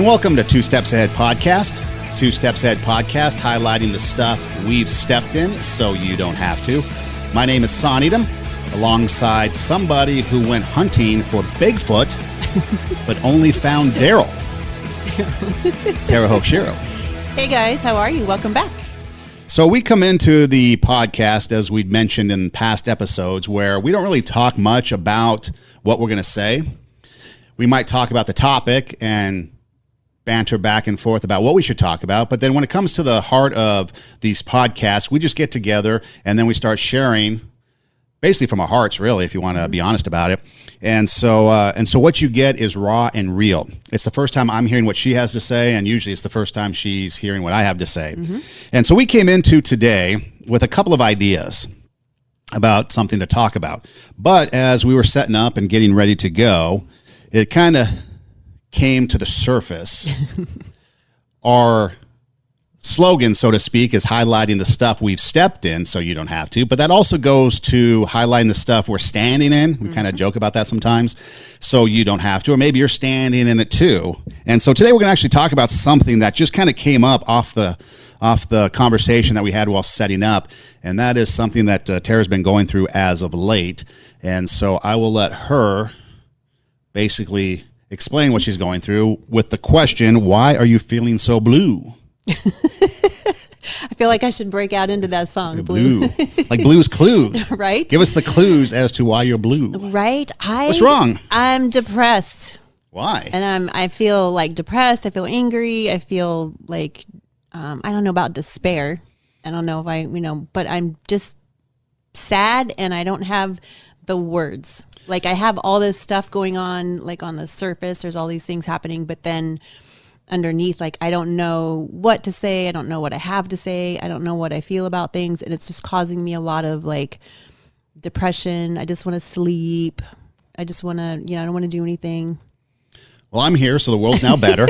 welcome to Two Steps Ahead Podcast. Two Steps Ahead Podcast, highlighting the stuff we've stepped in so you don't have to. My name is Son Edom, alongside somebody who went hunting for Bigfoot, but only found Daryl. Tara Hoke-Shiro. Hey guys, how are you? Welcome back. So we come into the podcast, as we'd mentioned in past episodes, where we don't really talk much about what we're going to say. We might talk about the topic and banter back and forth about what we should talk about. But then when it comes to the heart of these podcasts, we just get together and then we start sharing basically from our hearts, really, if you want to be honest about it. And so what you get is raw and real. It's the first time I'm hearing what she has to say, and usually it's the first time she's hearing what I have to say. Mm-hmm. And so we came into today with a couple of ideas about something to talk about. But as we were setting up and getting ready to go, it kind of came to the surface. Our slogan, so to speak, is highlighting the stuff we've stepped in so you don't have to, but that also goes to highlighting the stuff we're standing in. We kind of joke about that sometimes, so you don't have to, or maybe you're standing in it too. And so today we're going to actually talk about something that just kind of came up off the conversation that we had while setting up, and that is something that Tara's been going through as of late. And so I will let her basically explain what she's going through with the question, why are you feeling so blue? I feel like I should break out into that song, Blue. Like Blue's Clues. Right? Give us the clues as to why you're blue. Right. What's wrong? I'm depressed. Why? And I feel like depressed. I feel angry. I feel like, I don't know about despair. I don't know if but I'm just sad and I don't have the words. Like I have all this stuff going on, like on the surface, there's all these things happening, but then underneath, like, I don't know what to say. I don't know what I have to say. I don't know what I feel about things. And it's just causing me a lot of like depression. I just want to sleep. I just want to, I don't want to do anything. Well, I'm here, so the world's now better.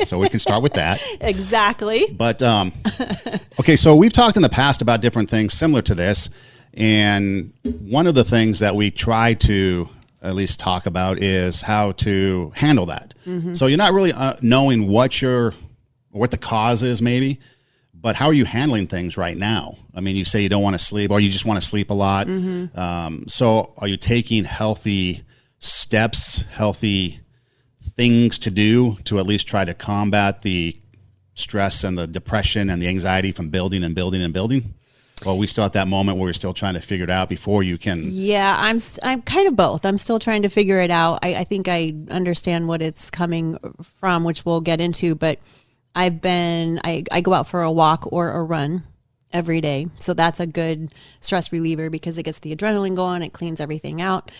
So we can start with that. Exactly. But, okay, so we've talked in the past about different things similar to this. And one of the things that we try to at least talk about is how to handle that. Mm-hmm. So you're not really knowing what the cause is maybe, but how are you handling things right now? I mean, you say you don't want to sleep or you just want to sleep a lot. Mm-hmm. So are you taking healthy steps, healthy things to do to at least try to combat the stress and the depression and the anxiety from building and building and building? Well, we still at that moment where we're still trying to figure it out before you can. Yeah, I'm kind of both. I'm still trying to figure it out. I think I understand what it's coming from, which we'll get into, but I go out for a walk or a run every day. So that's a good stress reliever because it gets the adrenaline going. It cleans everything out.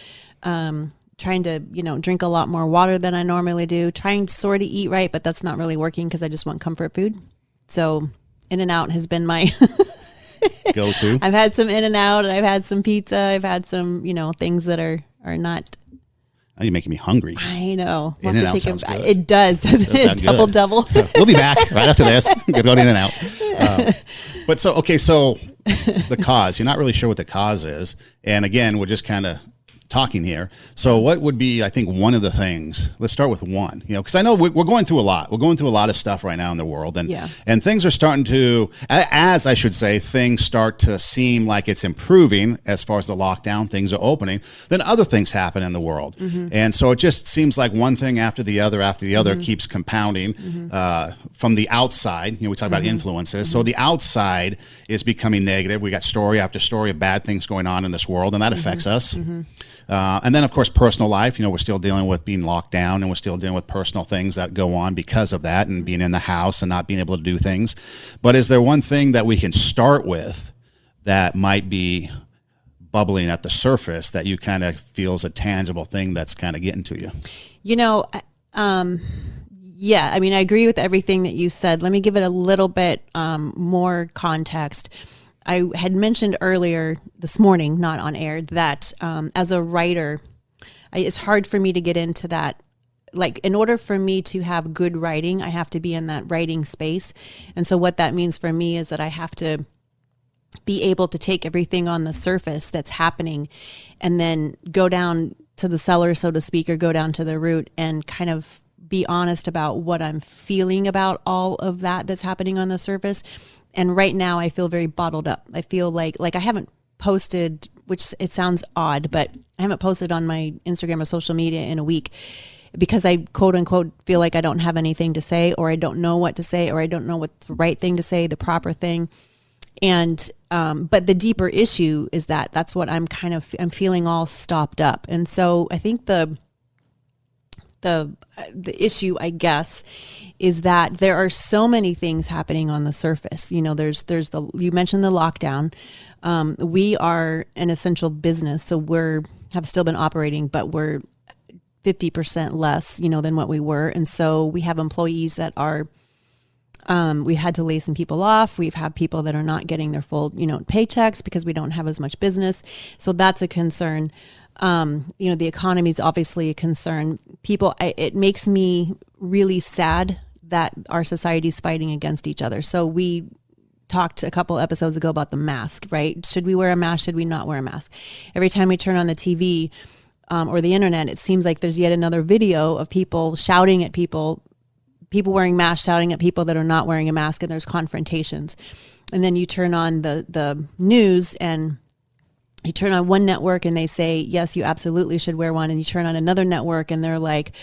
Trying to, drink a lot more water than I normally do. Trying to sort of eat right, but that's not really working because I just want comfort food. So In-N-Out has been my go-to. I've had some In-N-Out and I've had some pizza. I've had some, things that are not. Now you're making me hungry. I know. We'll In-N-Out sounds good. It does, doesn't it? Double. We'll be back right after this. We'll go to In-N-Out. But so the cause, you're not really sure what the cause is. And again, we're just kind of talking here. So what would be, I think, one of the things, let's start with one, because I know we're going through a lot. We're going through a lot of stuff right now in the world. And things are starting to, as I should say, things start to seem like it's improving as far as the lockdown, things are opening, then other things happen in the world. Mm-hmm. And so it just seems like one thing after the other mm-hmm. keeps compounding from the outside. We talk about influences. Mm-hmm. So the outside is becoming negative. We got story after story of bad things going on in this world, and that affects us. Mm-hmm. And then, of course, personal life, we're still dealing with being locked down and we're still dealing with personal things that go on because of that and being in the house and not being able to do things. But is there one thing that we can start with that might be bubbling at the surface that you kind of feel is a tangible thing that's kind of getting to you? Yeah, I mean, I agree with everything that you said. Let me give it a little bit more context. I had mentioned earlier this morning, not on air, that as a writer, it's hard for me to get into that. Like, in order for me to have good writing, I have to be in that writing space. And so what that means for me is that I have to be able to take everything on the surface that's happening and then go down to the cellar, so to speak, or go down to the root and kind of be honest about what I'm feeling about all of that's happening on the surface. And right now I feel very bottled up. I feel like I haven't posted, which it sounds odd, but I haven't posted on my Instagram or social media in a week because I quote unquote feel like I don't have anything to say, or I don't know what to say, or I don't know what's the right thing to say, the proper thing. And, but the deeper issue is that's what I'm feeling all stopped up. And so I think the issue, I guess, is that there are so many things happening on the surface. You mentioned the lockdown. We are an essential business, so have still been operating, but we're 50% less, than what we were. And so we have employees that are, we had to lay some people off. We've had people that are not getting their full, paychecks because we don't have as much business. So that's a concern. The economy is obviously a concern. It makes me really sad that our society is fighting against each other. So we talked a couple episodes ago about the mask, right? Should we wear a mask? Should we not wear a mask? Every time we turn on the TV or the internet, it seems like there's yet another video of people shouting at people wearing masks, shouting at people that are not wearing a mask, and there's confrontations. And then you turn on the news, and you turn on one network and they say, yes, you absolutely should wear one. And you turn on another network and they're like,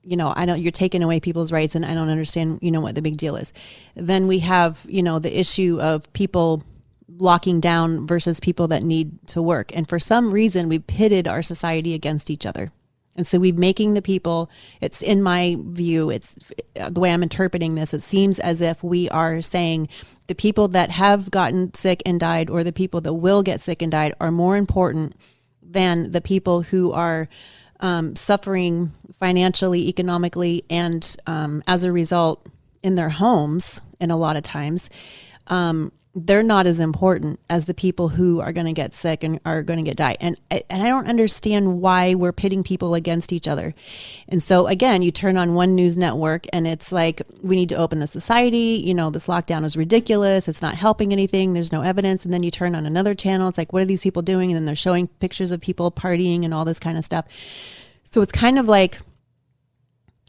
you're taking away people's rights, and I don't understand, what the big deal is. Then we have, the issue of people locking down versus people that need to work. And for some reason, we pitted our society against each other. And so we're making the people, it's in my view, it's the way I'm interpreting this, it seems as if we are saying the people that have gotten sick and died, or the people that will get sick and died, are more important than the people who are suffering financially, economically, and as a result in their homes. And a lot of times, they're not as important as the people who are going to get sick and are going to get die. And I don't understand why we're pitting people against each other. And so again, you turn on one news network and it's like, we need to open the society. This lockdown is ridiculous. It's not helping anything. There's no evidence. And then you turn on another channel. It's like, what are these people doing? And then they're showing pictures of people partying and all this kind of stuff. So it's kind of like,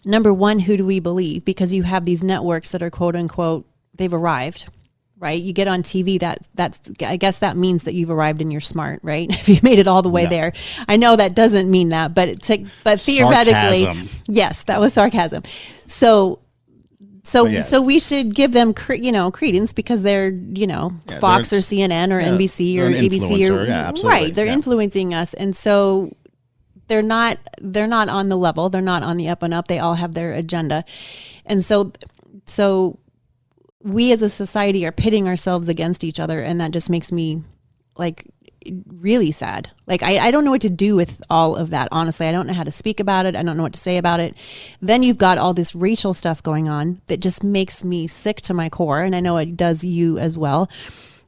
number one, who do we believe? Because you have these networks that are quote unquote, they've arrived. Right? You get on TV, that's I guess that means that you've arrived and you're smart, right? If you made it all the way there. I know that doesn't mean that, but but theoretically, sarcasm. Yes, that was sarcasm. So we should give them credence because they're Fox or CNN or NBC or ABC or right. They're influencing us, and so they're not on the level. They're not on the up and up. They all have their agenda, and so we as a society are pitting ourselves against each other, and that just makes me really sad. I don't know what to do with all of that. Honestly, I don't know how to speak about it. I don't know what to say about it. Then you've got all this racial stuff going on that just makes me sick to my core. And I know it does you as well.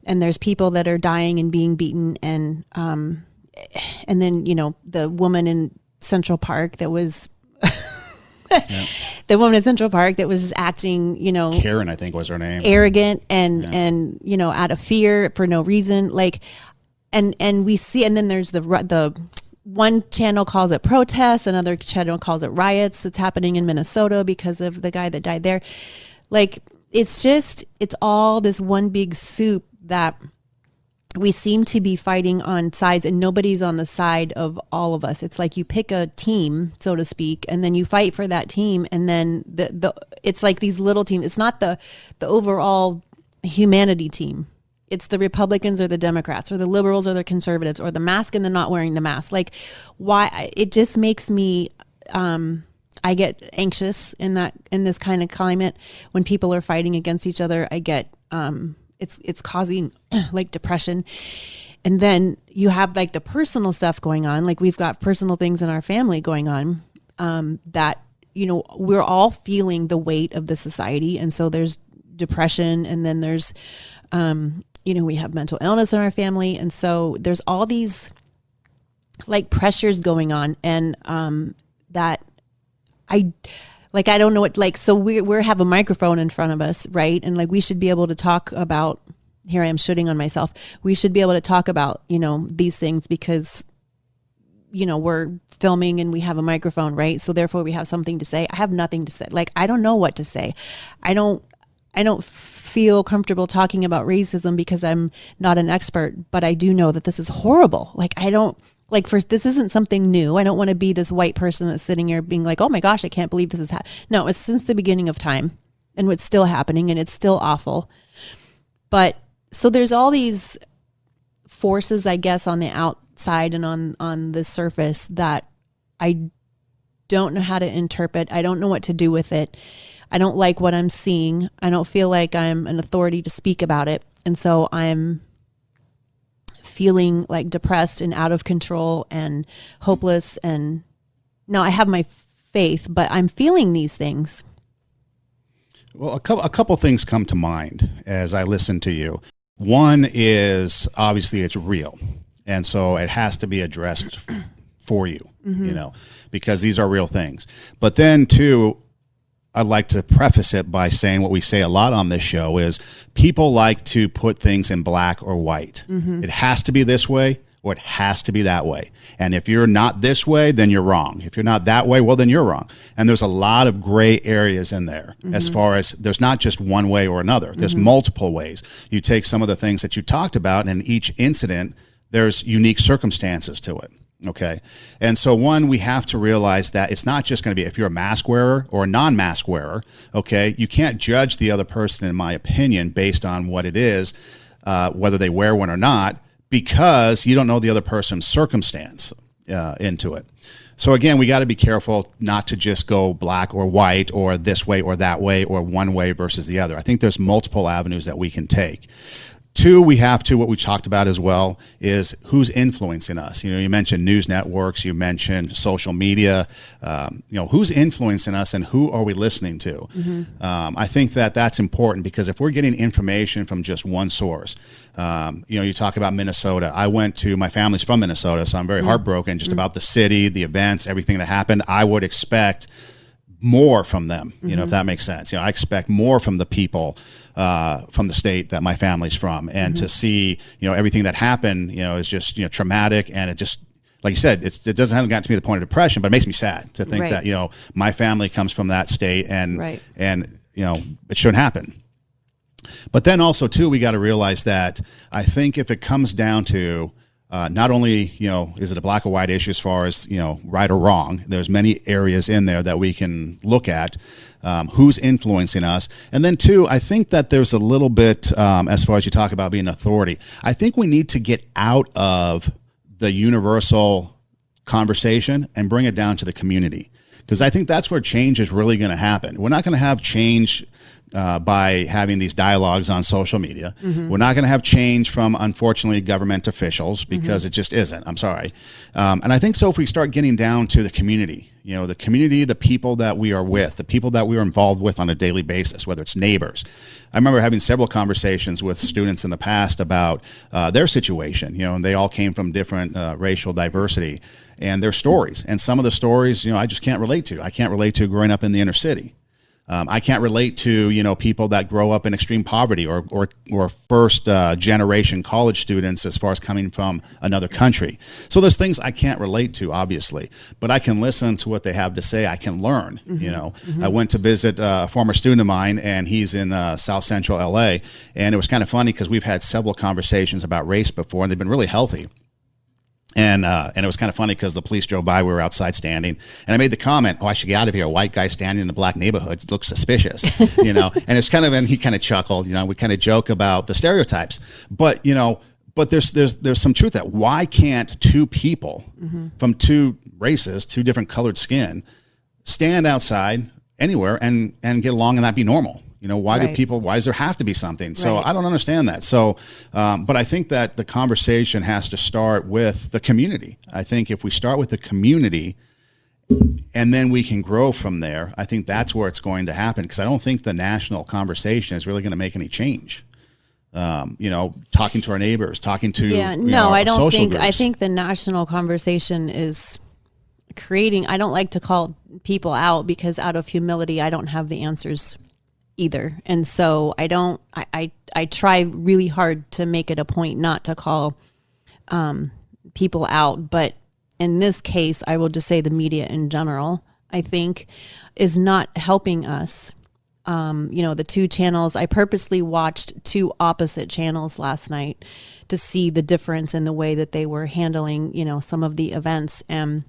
And there's people that are dying and being beaten. And then, the woman in Central Park that was, the woman in Central Park that was just acting, Karen, I think was her name, arrogant and out of fear for no reason. And we see, and then there's the one channel calls it protests, another channel calls it riots. That's happening in Minnesota because of the guy that died there. It's all this one big soup that we seem to be fighting on sides, and nobody's on the side of all of us. It's like you pick a team, so to speak, and then you fight for that team. And then it's like these little teams. It's not the overall humanity team. It's the Republicans or the Democrats or the liberals or the conservatives or the mask and the not wearing the mask. Why? It just makes me, I get anxious in this kind of climate when people are fighting against each other. I get, it's causing depression. And then you have the personal stuff going on. We've got personal things in our family going on, that, we're all feeling the weight of the society. And so there's depression, and then there's, we have mental illness in our family. And so there's all these pressures going on, and, that I don't know what, so we have a microphone in front of us, right? And we should be able to talk about, here I am shooting on myself. We should be able to talk about, these things because we're filming and we have a microphone, right? So therefore we have something to say. I have nothing to say. Like, I don't know what to say. I don't feel comfortable talking about racism because I'm not an expert, but I do know that this is horrible. Like, this isn't something new. I don't want to be this white person that's sitting here being like, oh my gosh, I can't believe this is No, it's since the beginning of time, and what's still happening, and it's still awful. But so there's all these forces, I guess, on the outside and on the surface that I don't know how to interpret. I don't know what to do with it. I don't like what I'm seeing. I don't feel like I'm an authority to speak about it. And so I'm feeling like depressed and out of control and hopeless. And now I have my faith, but I'm feeling these things. Well, a couple things come to mind as I listen to you. One is obviously it's real. And so it has to be addressed for you, because these are real things. But then two, I'd like to preface it by saying what we say a lot on this show is people like to put things in black or white. It has to be this way or it has to be that way. And if you're not this way, then you're wrong. If you're not that way, well, then you're wrong. And there's a lot of gray areas in there as far as there's not just one way or another. There's multiple ways. You take some of the things that you talked about, and each incident, there's unique circumstances to it. Okay. And so one, we have to realize that it's not just going to be if you're a mask wearer or a non-mask wearer. Okay. You can't judge the other person, in my opinion, based on what it is, whether they wear one or not, because you don't know the other person's circumstance into it. So again, we got to be careful not to just go black or white or this way or that way or one way versus the other. I think there's multiple avenues that we can take. Two, we have to, what we talked about as well, is who's influencing us. You mentioned news networks, you mentioned social media, who's influencing us and who are we listening to? I think that that's important because if we're getting information from just one source, you talk about Minnesota. My family's from Minnesota, so I'm very heartbroken just about the city, the events, everything that happened. I would expect more from them, if that makes sense. I expect more from the people from the state that my family's from, and to see, everything that happened, is just, traumatic, and it just, like you said, it hasn't gotten to me the point of depression, but it makes me sad to think that, my family comes from that state, and it shouldn't happen. But then also too, we got to realize that I think if it comes down to not only, is it a black or white issue as far as, right or wrong, there's many areas in there that we can look at, who's influencing us. And then two, I think that there's a little bit, as far as you talk about being authority, I think we need to get out of the universal conversation and bring it down to the community. Because I think that's where change is really going to happen. We're not going to have change by having these dialogues on social media. We're not going to have change from, unfortunately, government officials because it just isn't. I'm sorry. And I think so if we start getting down to the community, the community, the people that we are with, the people that we are involved with on a daily basis, whether it's neighbors. I remember having several conversations with students in the past about their situation, and they all came from different racial diversity and their stories. And some of the stories, I just can't relate to. I can't relate to growing up in the inner city. I can't relate to, people that grow up in extreme poverty or first generation college students as far as coming from another country. So there's things I can't relate to, obviously, but I can listen to what they have to say. I can learn, I went to visit a former student of mine, and he's in South Central LA. And it was kind of funny because we've had several conversations about race before, and they've been really healthy. And it was kind of funny because the police drove by. We were outside standing, and I made the comment, "Oh, I should get out of here. A white guy standing in the black neighborhoods looks suspicious," And it's kind of, and he kind of chuckled. We kind of joke about the stereotypes, but there's some truth that why can't two people from two races, two different colored skin, stand outside anywhere and get along and that be normal? Why does there have to be something? So I don't understand that. So, but I think that the conversation has to start with the community. I think if we start with the community and then we can grow from there, I think that's where it's going to happen. Because I don't think the national conversation is really going to make any change. Talking to our neighbors, talking to, I don't think, groups. I think the national conversation is creating, I don't like to call people out because out of humility, I don't have the answers either. And so I try really hard to make it a point not to call people out, but in this case, I will just say the media in general, I think, is not helping us. The two channels, I purposely watched two opposite channels last night to see the difference in the way that they were handling, some of the events. And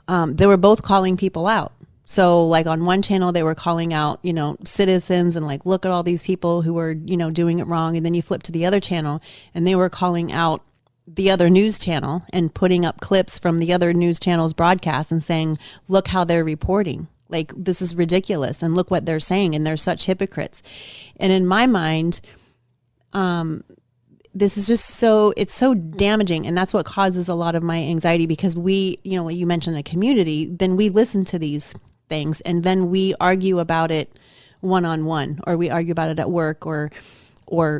they were both calling people out. So like on one channel, they were calling out, citizens and like, look at all these people who are, doing it wrong. And then you flip to the other channel and they were calling out the other news channel and putting up clips from the other news channel's broadcast and saying, look how they're reporting. Like, this is ridiculous. And look what they're saying. And they're such hypocrites. And in my mind, this is just it's so damaging. And that's what causes a lot of my anxiety, because we, you mentioned a community, then we listen to these things and then we argue about it one-on-one, or we argue about it at work or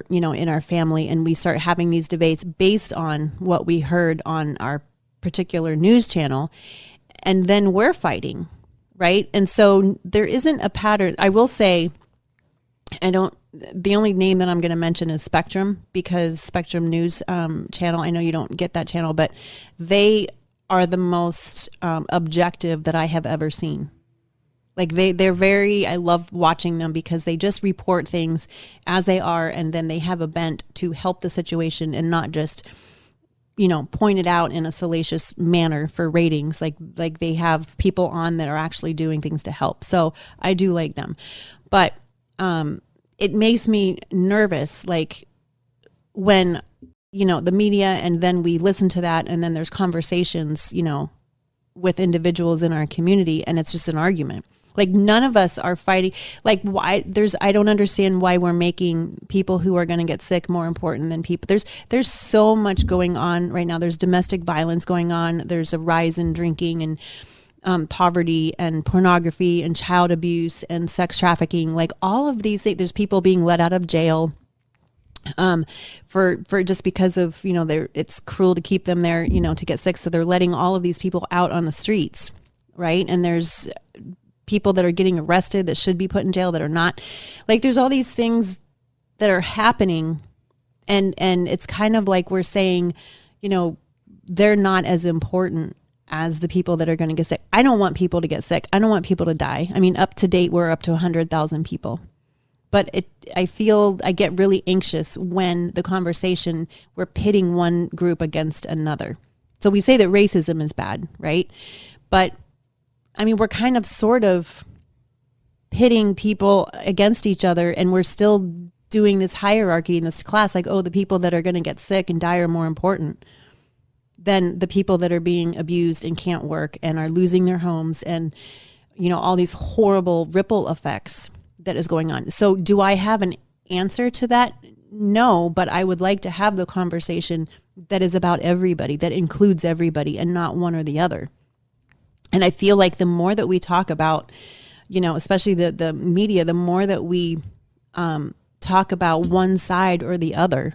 in our family. And we start having these debates based on what we heard on our particular news channel. And then we're fighting. Right. And so there isn't a pattern. I will say, the only name that I'm going to mention is Spectrum, because Spectrum News channel, I know you don't get that channel, but they are the most objective that I have ever seen. Like I love watching them because they just report things as they are. And then they have a bent to help the situation and not just point it out in a salacious manner for ratings. Like they have people on that are actually doing things to help. So I do like them, but it makes me nervous. Like when, the media, and then we listen to that and then there's conversations, with individuals in our community, and it's just an argument. Like none of us are fighting. Like I don't understand why we're making people who are going to get sick more important than people. There's so much going on right now. There's domestic violence going on. There's a rise in drinking and poverty and pornography and child abuse and sex trafficking. Like all of these things, there's people being let out of jail for just because of, it's cruel to keep them there, to get sick. So they're letting all of these people out on the streets. Right. And there's people that are getting arrested that should be put in jail that are not. Like there's all these things that are happening, and it's kind of like we're saying, they're not as important as the people that are going to get sick. I don't want people to get sick. I don't want people to die. I mean, up to date, we're up to 100,000 people. But I get really anxious when the conversation, we're pitting one group against another. So we say that racism is bad, right? But I mean, we're kind of sort of pitting people against each other, and we're still doing this hierarchy in this class. Like, oh, the people that are going to get sick and die are more important than the people that are being abused and can't work and are losing their homes, and, all these horrible ripple effects that is going on. So do I have an answer to that? No, but I would like to have the conversation that is about everybody, that includes everybody and not one or the other. And I feel like the more that we talk about, especially the media, the more that we talk about one side or the other,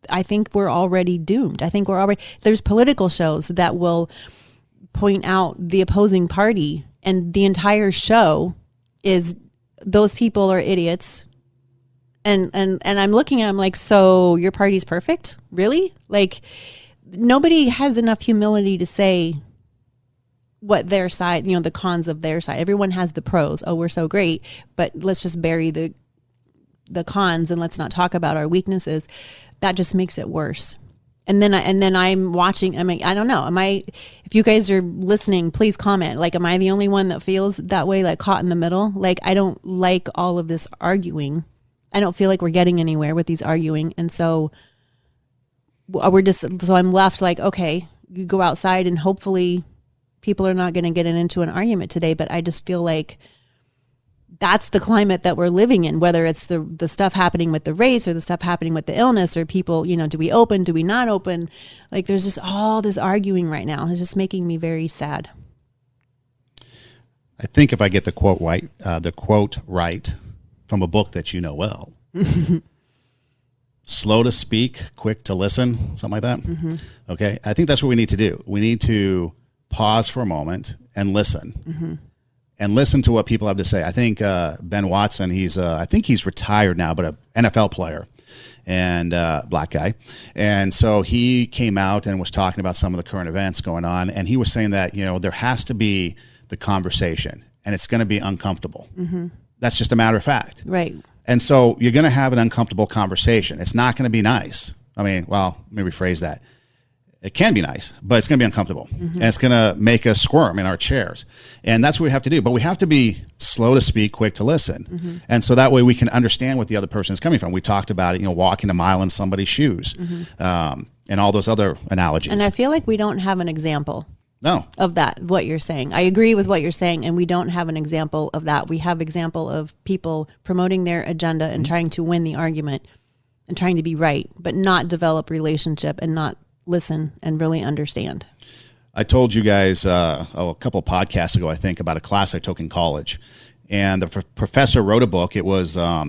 I think we're already doomed. I think there's political shows that will point out the opposing party, and the entire show is those people are idiots. And I'm looking at them like, so your party's perfect? Really? Like nobody has enough humility to say what their side, the cons of their side. Everyone has the pros. Oh, we're so great, but let's just bury the cons and let's not talk about our weaknesses. That just makes it worse. And then I'm watching. I mean, I don't know. If you guys are listening, please comment. Like, am I the only one that feels that way? Like caught in the middle? Like, I don't like all of this arguing. I don't feel like we're getting anywhere with these arguing. And so so I'm left like, okay, you go outside and hopefully people are not going to get into an argument today. But I just feel like that's the climate that we're living in, whether it's the stuff happening with the race or the stuff happening with the illness, or people, do we open, do we not open? Like there's just all this arguing right now. It's just making me very sad. I think if I get the quote right from a book that you know well, slow to speak, quick to listen, something like that. Mm-hmm. Okay. I think that's what we need to do. We need to pause for a moment and listen. Mm-hmm. And listen to what people have to say. I think Ben Watson, I think he's retired now, but an NFL player. and black guy. And so he came out and was talking about some of the current events going on. And he was saying that, there has to be the conversation, and it's going to be uncomfortable. That's just a matter of fact. Right. And so you're going to have an uncomfortable conversation. It's not going to be nice. I mean, well, let me rephrase that. It can be nice, but it's going to be uncomfortable. And it's going to make us squirm in our chairs. And that's what we have to do. But we have to be slow to speak, quick to listen. And so that way we can understand what the other person is coming from. We talked about it, walking a mile in somebody's shoes, and all those other analogies. And I feel like we don't have an example. No. Of that, what you're saying. I agree with what you're saying, and we don't have an example of that. We have example of people promoting their agenda and trying to win the argument and trying to be right, but not develop relationship and not listen and really understand. I told you guys a couple of podcasts ago, I think, about a class I took in college, and the professor wrote a book. It was I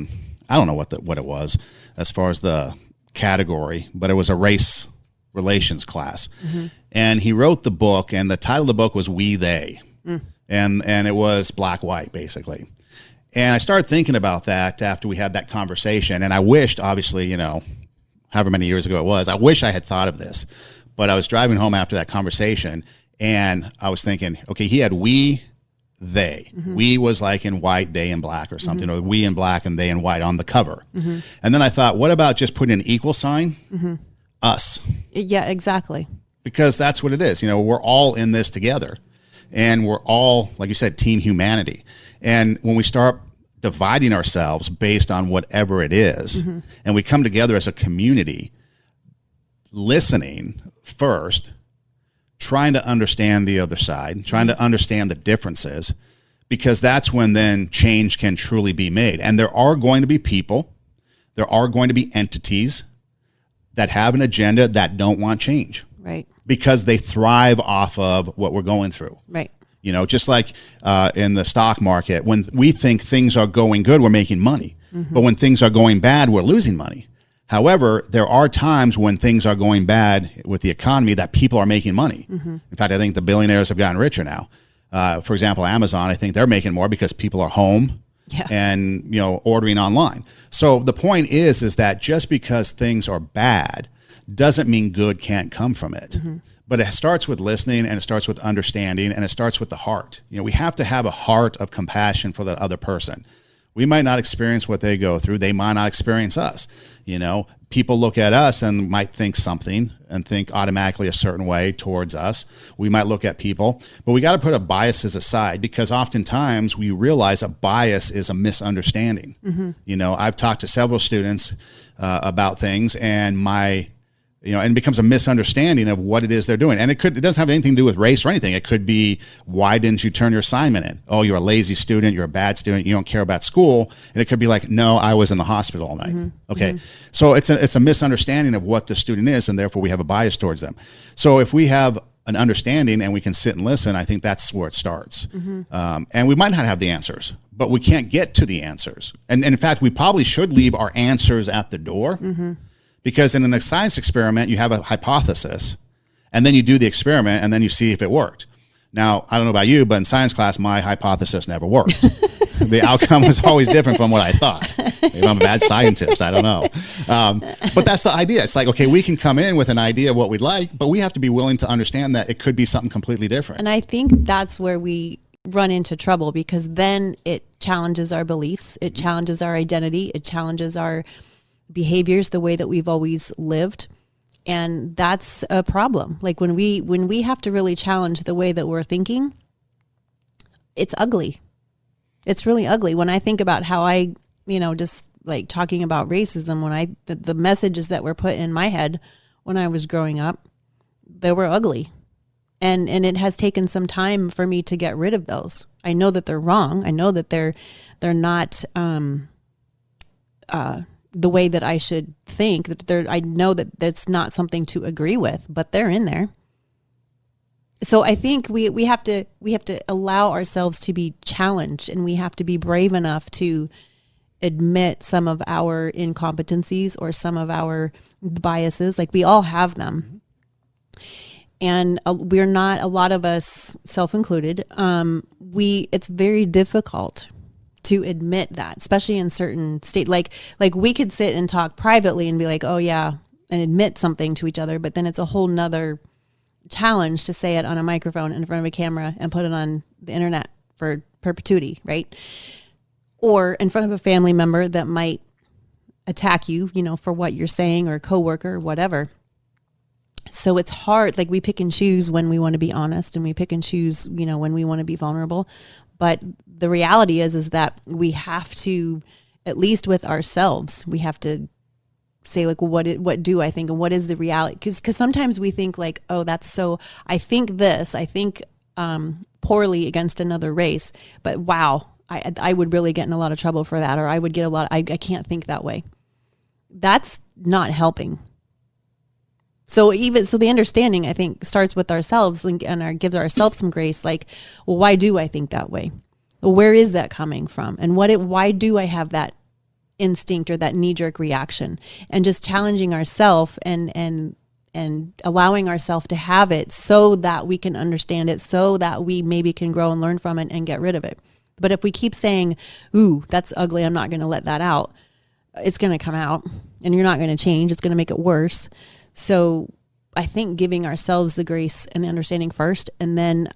don't know what it was as far as the category, but it was a race relations class. And he wrote the book, and the title of the book was We, They. And it was black, white, basically. And I started thinking about that after we had that conversation. And I wished, obviously, however many years ago it was, I wish I had thought of this. But I was driving home after that conversation, and I was thinking, okay, he had we, they. We was like in white, they in black or something, or we in black and they in white on the cover. And then I thought, what about just putting an equal sign? Us. Yeah, exactly. Because that's what it is. We're all in this together, and we're all, like you said, team humanity. And when we start dividing ourselves based on whatever it is, and we come together as a community, listening first, trying to understand the other side, trying to understand the differences, because that's when then change can truly be made. And there are going to be people, there are going to be entities that have an agenda that don't want change. Right. Because they thrive off of what we're going through. Right. Just like in the stock market, when we think things are going good, we're making money. But when things are going bad, we're losing money. However, there are times when things are going bad with the economy that people are making money. In fact, I think the billionaires have gotten richer now. For example, Amazon, I think they're making more because people are home and, ordering online. So the point is that just because things are bad doesn't mean good can't come from it. But it starts with listening, and it starts with understanding, and it starts with the heart. We have to have a heart of compassion for the other person. We might not experience what they go through. They might not experience us. People look at us and might think something and think automatically a certain way towards us. We might look at people, but we got to put our biases aside, because oftentimes we realize a bias is a misunderstanding. I've talked to several students about things, and and it becomes a misunderstanding of what it is they're doing. And it doesn't have anything to do with race or anything. It could be, why didn't you turn your assignment in? Oh, you're a lazy student. You're a bad student. You don't care about school. And it could be like, no, I was in the hospital all night. Okay. So it's a misunderstanding of what the student is, and therefore we have a bias towards them. So if we have an understanding and we can sit and listen, I think that's where it starts. And we might not have the answers, but we can't get to the answers. And in fact, we probably should leave our answers at the door. Because in a science experiment, you have a hypothesis, and then you do the experiment, and then you see if it worked. Now, I don't know about you, but in science class, my hypothesis never worked. The outcome was always different from what I thought. Maybe I'm a bad scientist. I don't know. But that's the idea. It's like, okay, we can come in with an idea of what we'd like, but we have to be willing to understand that it could be something completely different. And I think that's where we run into trouble, because then it challenges our beliefs. It challenges our identity. It challenges our behaviors, the way that we've always lived. And that's a problem. Like when we have to really challenge the way that we're thinking, it's ugly. It's really ugly. When I think about how I, just like talking about racism, the messages that were put in my head when I was growing up, they were ugly. And it has taken some time for me to get rid of those. I know that they're wrong. I know that they're not the way that I should think. I know that that's not something to agree with, but they're in there. So I think we have to allow ourselves to be challenged, and we have to be brave enough to admit some of our incompetencies or some of our biases. Like, we all have them. And we're not, a lot of us, self included, it's very difficult to admit that, especially in certain state. Like we could sit and talk privately and be like, oh yeah, and admit something to each other. But then it's a whole nother challenge to say it on a microphone in front of a camera and put it on the internet for perpetuity, right? Or in front of a family member that might attack you, for what you're saying, or a coworker or whatever. So it's hard. Like we pick and choose when we want to be honest, and we pick and choose, when we want to be vulnerable. But the reality is that we have to, at least with ourselves, we have to say like, what do I think, and what is the reality? Because sometimes we think like, oh, I think this, I think poorly against another race, but wow, I would really get in a lot of trouble for that, or I would get I can't think that way. That's not helping. So the understanding, I think, starts with ourselves and gives ourselves some grace. Like, well, why do I think that way? Well, where is that coming from? And why do I have that instinct or that knee-jerk reaction? And just challenging ourselves and allowing ourselves to have it so that we can understand it, so that we maybe can grow and learn from it and get rid of it. But if we keep saying, ooh, that's ugly, I'm not going to let that out, it's going to come out and you're not going to change. It's going to make it worse. So I think giving ourselves the grace and the understanding first, and then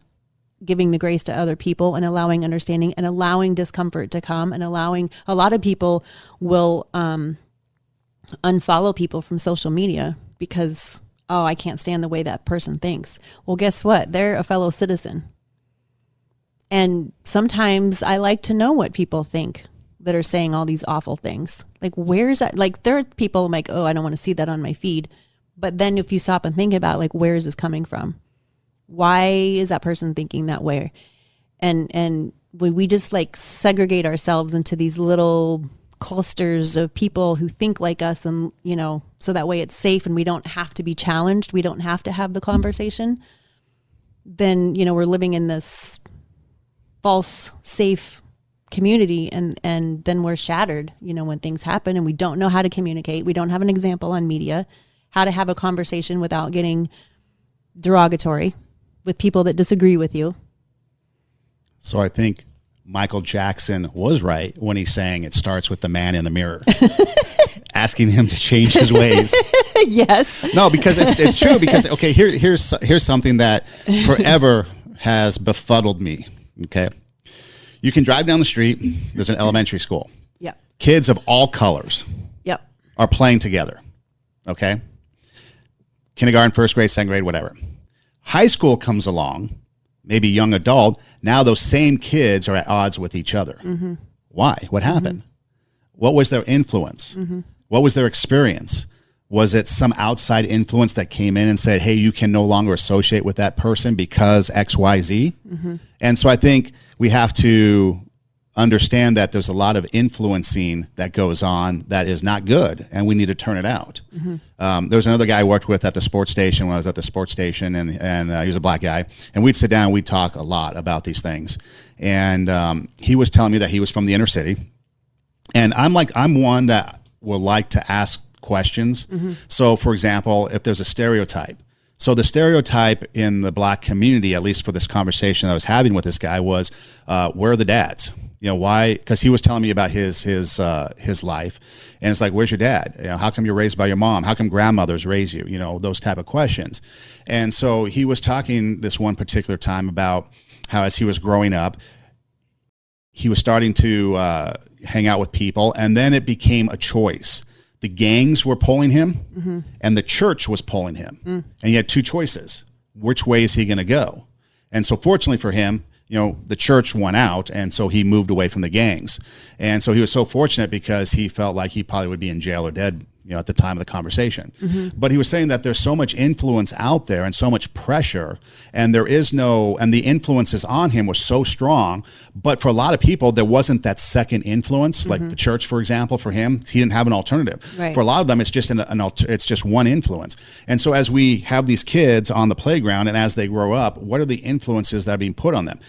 giving the grace to other people and allowing understanding and allowing discomfort to come, and allowing, a lot of people will unfollow people from social media because, oh, I can't stand the way that person thinks. Well, guess what? They're a fellow citizen. And sometimes I like to know what people think that are saying all these awful things. Like, where's that? Like, there are people I'm like, oh, I don't want to see that on my feed. But then if you stop and think about, like, where is this coming from? Why is that person thinking that way? And we just like segregate ourselves into these little clusters of people who think like us, and, so that way it's safe and we don't have to be challenged. We don't have to have the conversation. Then, we're living in this false, safe community, and then we're shattered, when things happen and we don't know how to communicate. We don't have an example on media, how to have a conversation without getting derogatory with people that disagree with you. So I think Michael Jackson was right when he's saying it starts with the man in the mirror, asking him to change his ways. Yes. No, because it's true. Because, okay, here's something that forever has befuddled me. Okay. You can drive down the street. There's an elementary school. Yep. Kids of all colors. Yep. Are playing together. Okay. Kindergarten, first grade, second grade, whatever. High school comes along, maybe young adult. Now those same kids are at odds with each other. Mm-hmm. Why? What happened? Mm-hmm. What was their influence? Mm-hmm. What was their experience? Was it some outside influence that came in and said, hey, you can no longer associate with that person because X, Y, Z? Mm-hmm. And so I think we have to understand that there's a lot of influencing that goes on that is not good, and we need to turn it out. Mm-hmm. There was another guy I worked with at the sports station when I was at the sports station, and he was a black guy, and we'd sit down and we'd talk a lot about these things. And he was telling me that he was from the inner city, and I'm one that will like to ask questions. Mm-hmm. So, for example, if there's a stereotype, so the stereotype in the black community, at least for this conversation that I was having with this guy, was where are the dads? Why? Because he was telling me about his life, and it's like, where's your dad? How come you're raised by your mom? How come grandmothers raise you? Those type of questions. And so he was talking this one particular time about how, as he was growing up, he was starting to hang out with people, and then it became a choice. The gangs were pulling him, mm-hmm. and the church was pulling him. Mm. And he had two choices. Which way is he going to go? And so fortunately for him, the church won out, and so he moved away from the gangs. And so he was so fortunate because he felt like he probably would be in jail or dead, at the time of the conversation. Mm-hmm. But he was saying that there's so much influence out there and so much pressure, and the influences on him were so strong. But for a lot of people, there wasn't that second influence, mm-hmm. like the church, for example. For him, he didn't have an alternative. Right. For a lot of them, it's just it's just one influence. And so as we have these kids on the playground, and as they grow up, what are the influences that are being put on them?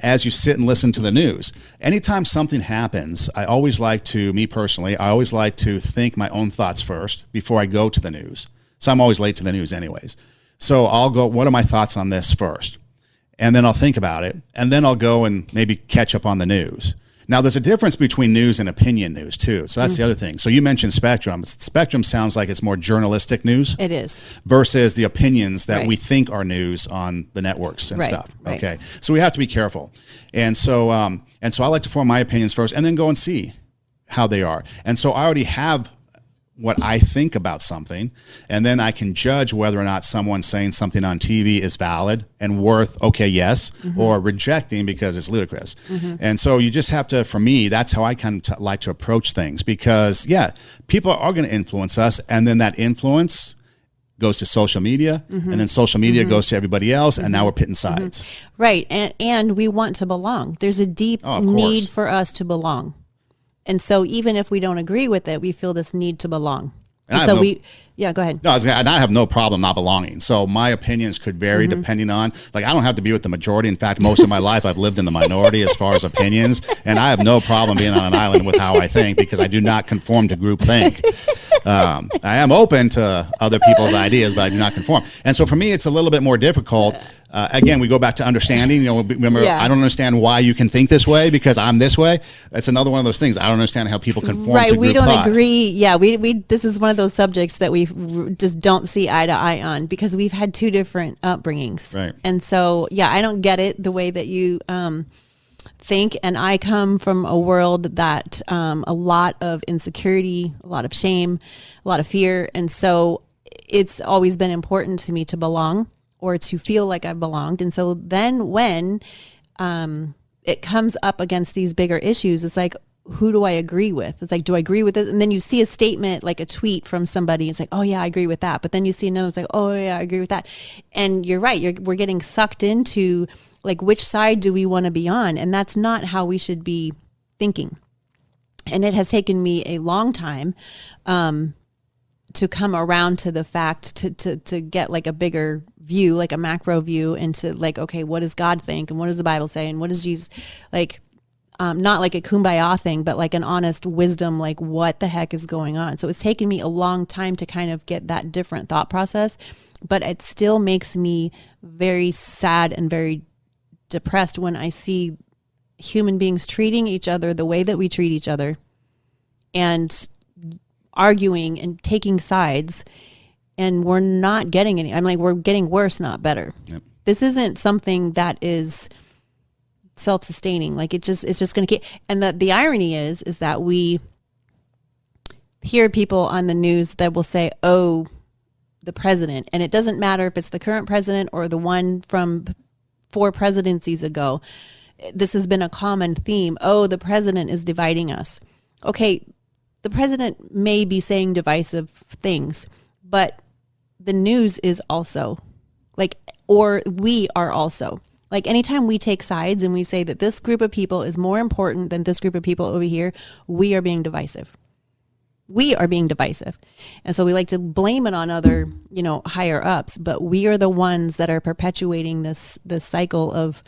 As you sit and listen to the news, anytime something happens, I always like to think my own thoughts first before I go to the news. So I'm always late to the news anyways. So I'll go, what are my thoughts on this first? And then I'll think about it. And then I'll go and maybe catch up on the news. Now, there's a difference between news and opinion news, too. So that's the other thing. So you mentioned Spectrum. Spectrum sounds like it's more journalistic news. It is. Versus the opinions that Right. we think are news on the networks and Right, stuff. right. Okay. So we have to be careful. And so I like to form my opinions first and then go and see how they are. And so I already have what I think about something, and then I can judge whether or not someone saying something on TV is valid and worth, okay, yes, or rejecting because it's ludicrous. And so you just have to, for me, that's how I kind of like to approach things, because, yeah, people are going to influence us, and then that influence goes to social media, and then social media goes to everybody else, and now we're pitting sides. Right. And we want to belong. There's a deep need for us to belong. And so even if we don't agree with it, we feel this need to belong. And so go ahead. No, I have no problem not belonging. So my opinions could vary depending on, like, I don't have to be with the majority. In fact, most of my life I've lived in the minority as far as opinions, and I have no problem being on an island with how I think, because I do not conform to groupthink. I am open to other people's ideas, but I do not conform. And so for me, it's a little bit more difficult. Again, we go back to understanding. Remember, I don't understand why you can think this way because I'm this way. That's another one of those things. I don't understand how people conform to group we don't thought. agree. Yeah, we this is one of those subjects that we just don't see eye to eye on because we've had two different upbringings. Right. And so, I don't get it the way that you think. And I come from a world that a lot of insecurity, a lot of shame, a lot of fear. And so it's always been important to me to belong, or to feel like I've belonged. And so then when it comes up against these bigger issues, it's like, who do I agree with? It's like, do I agree with it? And then you see a statement, like a tweet from somebody. It's like, oh yeah, I agree with that. But then you see another, it's like, oh yeah, I agree with that. And you're right. We're getting sucked into, like, which side do we want to be on? And that's not how we should be thinking. And it has taken me a long time to come around to the fact, to get like a bigger view, like a macro view, into like, okay, what does God think? And what does the Bible say? And what does Jesus, like, not like a kumbaya thing, but like an honest wisdom, like what the heck is going on? So it's taken me a long time to kind of get that different thought process, but it still makes me very sad and very depressed when I see human beings treating each other the way that we treat each other, and arguing and taking sides, and we're not getting any. I'm like, we're getting worse, not better. Yep. This isn't something that is self-sustaining. Like, it's just going to keep. And the irony is that we hear people on the news that will say, oh, the president, and it doesn't matter if it's the current president or the one from 4 presidencies ago. This has been a common theme. Oh, the president is dividing us. Okay, the president may be saying divisive things, but the news is also, like, or we are also. Like, anytime we take sides and we say that this group of people is more important than this group of people over here, we are being divisive. We are being divisive. And so we like to blame it on other, higher ups, but we are the ones that are perpetuating this cycle of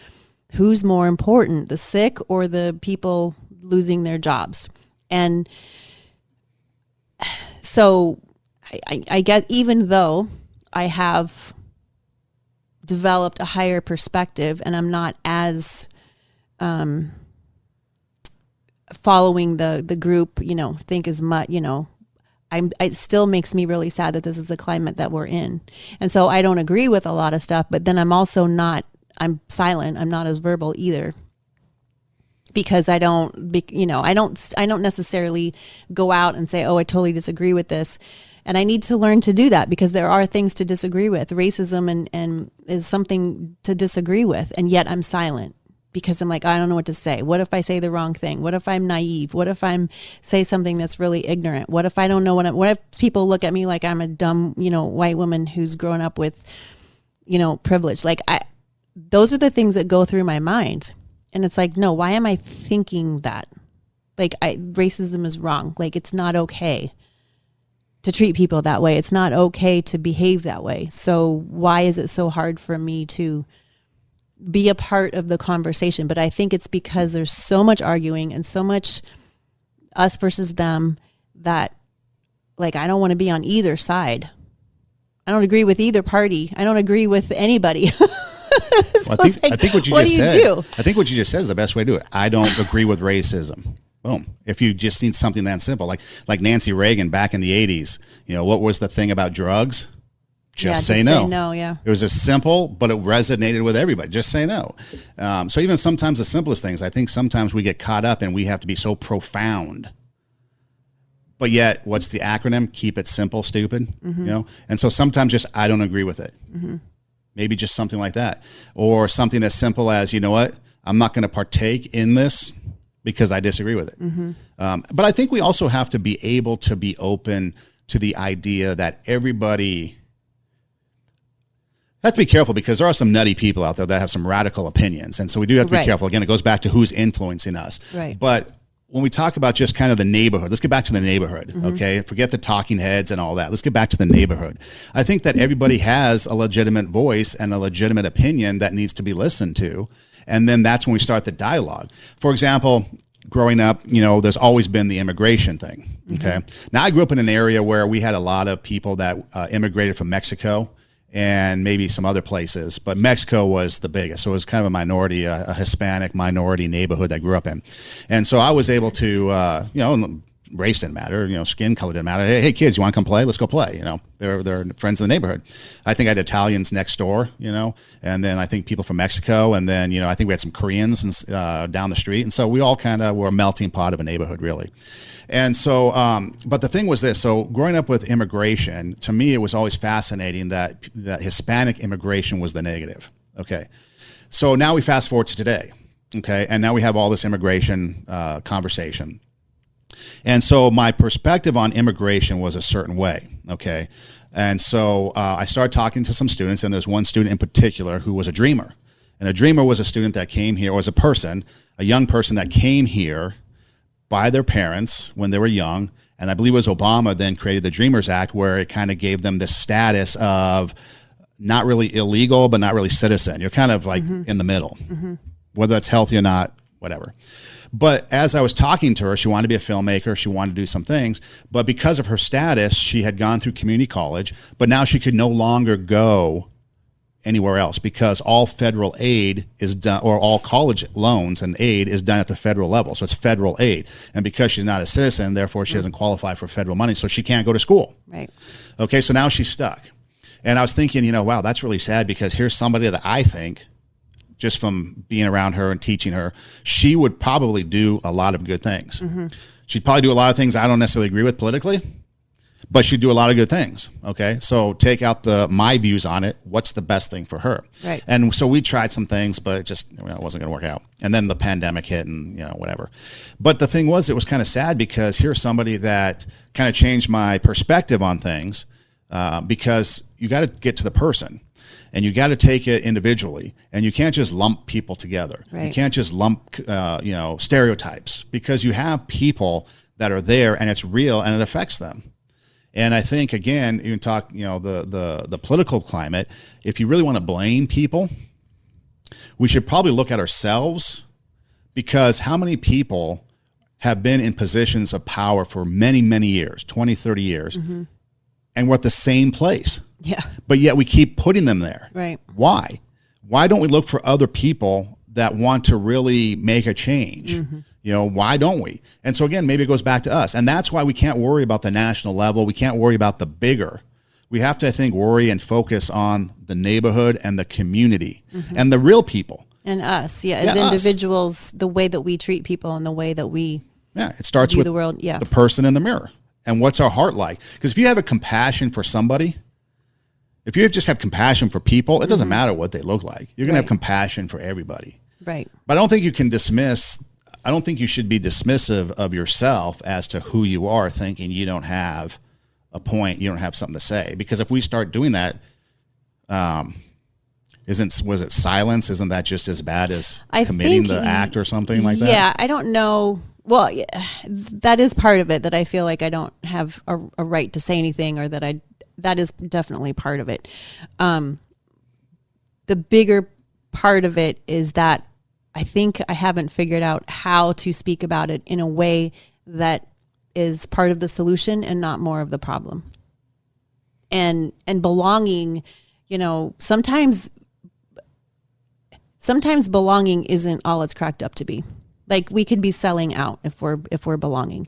who's more important, the sick or the people losing their jobs. And so I guess, even though I have developed a higher perspective and I'm not as following the group, think as much, it still makes me really sad that this is the climate that we're in. And so I don't agree with a lot of stuff, but then I'm also not, I'm silent. I'm not as verbal either, because I don't necessarily go out and say, oh, I totally disagree with this. And I need to learn to do that, because there are things to disagree with. Racism and is something to disagree with. And yet I'm silent, because I'm like, I don't know what to say. What if I say the wrong thing? What if I'm naive? What if I'm say something that's really ignorant? What if I don't know what if people look at me like I'm a dumb, white woman who's grown up with, privilege? Like, those are the things that go through my mind. And it's like, no, why am I thinking that? Like, racism is wrong. Like, it's not okay to treat people that way. It's not okay to behave that way. So why is it so hard for me to be a part of the conversation? But I think it's because there's so much arguing and so much us versus them that, like, I don't want to be on either side. I don't agree with either party. I don't agree with anybody. So Well, I think what you what just do you said. do? I think what you just said is the best way to do it. I don't agree with racism. Boom. If you just need something that simple, like Nancy Reagan back in the 80s, what was the thing about drugs? Just say no. Say no, yeah. It was as simple, but it resonated with everybody. Just say no. So even sometimes the simplest things, I think sometimes we get caught up and we have to be so profound. But yet, what's the acronym? Keep it simple, stupid. And so sometimes just I don't agree with it. Maybe just something like that, or something as simple as what, I'm not going to partake in this because I disagree with it. But I think we also have to be able to be open to the idea that everybody. Have to be careful because there are some nutty people out there that have some radical opinions. And so we do have to be careful. Again, it goes back to who's influencing us. Right. But when we talk about just kind of the neighborhood, let's get back to the neighborhood, okay? Forget the talking heads and all that. Let's get back to the neighborhood. I think that everybody has a legitimate voice and a legitimate opinion that needs to be listened to. And then that's when we start the dialogue. For example, growing up, there's always been the immigration thing, okay? Now, I grew up in an area where we had a lot of people that immigrated from Mexico and maybe some other places, but Mexico was the biggest. So it was kind of a minority, a Hispanic minority neighborhood that I grew up in. And so I was able to, race didn't matter, skin color didn't matter. Hey, kids, you want to come play? Let's go play. They're friends in the neighborhood. I think I had Italians next door, and then I think people from Mexico. And then, I think we had some Koreans down the street. And so we all kind of were a melting pot of a neighborhood, really. And so, but the thing was this, so growing up with immigration, to me, it was always fascinating that Hispanic immigration was the negative. Okay. So now we fast forward to today. Okay. And now we have all this immigration conversation. And so my perspective on immigration was a certain way. Okay. And so I started talking to some students, and there's one student in particular who was a dreamer. And a dreamer was a student that came here, or was a young person that came here by their parents when they were young. And I believe it was Obama then created the Dreamers Act, where it kind of gave them this status of not really illegal, but not really citizen. You're kind of like in the middle, whether that's healthy or not, whatever. But as I was talking to her, she wanted to be a filmmaker. She wanted to do some things. But because of her status, she had gone through community college, but now she could no longer go anywhere else because all federal aid is done, or all college loans and aid is done at the federal level. So it's federal aid. And because she's not a citizen, therefore she doesn't qualify for federal money. So she can't go to school. Right. Okay. So now she's stuck. And I was thinking, wow, that's really sad because here's somebody that I think, just from being around her and teaching her, she would probably do a lot of good things. She'd probably do a lot of things I don't necessarily agree with politically, but she'd do a lot of good things. Okay. So take out my views on it. What's the best thing for her? Right. And so we tried some things, but it just it wasn't going to work out. And then the pandemic hit and, whatever. But the thing was, it was kind of sad because here's somebody that kind of changed my perspective on things because you got to get to the person. And you got to take it individually, and you can't just lump people together. Right. You can't just lump, stereotypes, because you have people that are there, and it's real, and it affects them. And I think, again, you can talk, the political climate. If you really want to blame people, we should probably look at ourselves, because how many people have been in positions of power for many, many years, 20, 30 years, and we're at the same place. Yeah. But yet we keep putting them there. Right. Why? Why don't we look for other people that want to really make a change? Why don't we? And so again, maybe it goes back to us. And that's why we can't worry about the national level. We can't worry about the bigger. We have to, I think, worry and focus on the neighborhood and the community and the real people. And us. Yeah. As individuals, the way that we treat people and the way that we it starts with the world. Yeah. The person in the mirror. And what's our heart like? Because if you have a compassion for somebody, if you just have compassion for people, it doesn't matter what they look like. You're going to have compassion for everybody. Right. But I don't think you should be dismissive of yourself as to who you are, thinking you don't have a point, you don't have something to say. Because if we start doing that, was it silence? Isn't that just as bad as committing the act or something like that? Yeah, I don't know. Well, yeah, that is part of it, that I feel like I don't have a right to say anything, or that is definitely part of it. The bigger part of it is that I think I haven't figured out how to speak about it in a way that is part of the solution and not more of the problem. And belonging, sometimes sometimes belonging isn't all it's cracked up to be. Like we could be selling out if we're belonging.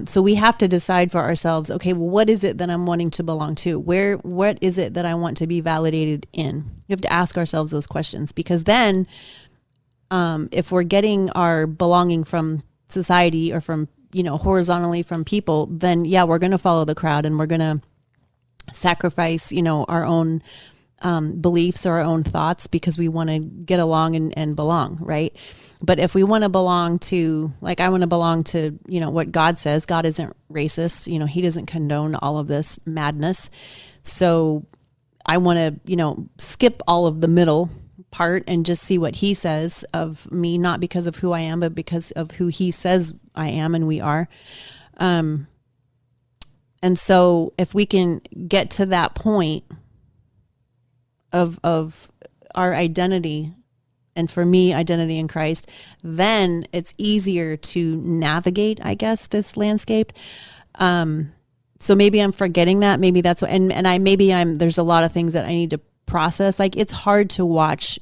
So we have to decide for ourselves, okay, well, what is it that I'm wanting to belong to? What is it that I want to be validated in? You have to ask ourselves those questions, because then if we're getting our belonging from society or from, horizontally from people, then yeah, we're going to follow the crowd and we're going to sacrifice, our own beliefs or our own thoughts because we want to get along and belong, right? But if we want to belong to, like, I want to belong to, what God says. God isn't racist. He doesn't condone all of this madness. So I want to, skip all of the middle part and just see what he says of me, not because of who I am, but because of who he says I am and we are. And so if we can get to that point of our identity, and for me, identity in Christ, then it's easier to navigate, I guess, this landscape. So maybe I'm forgetting that. Maybe that's what, there's a lot of things that I need to process. Like, it's hard to watch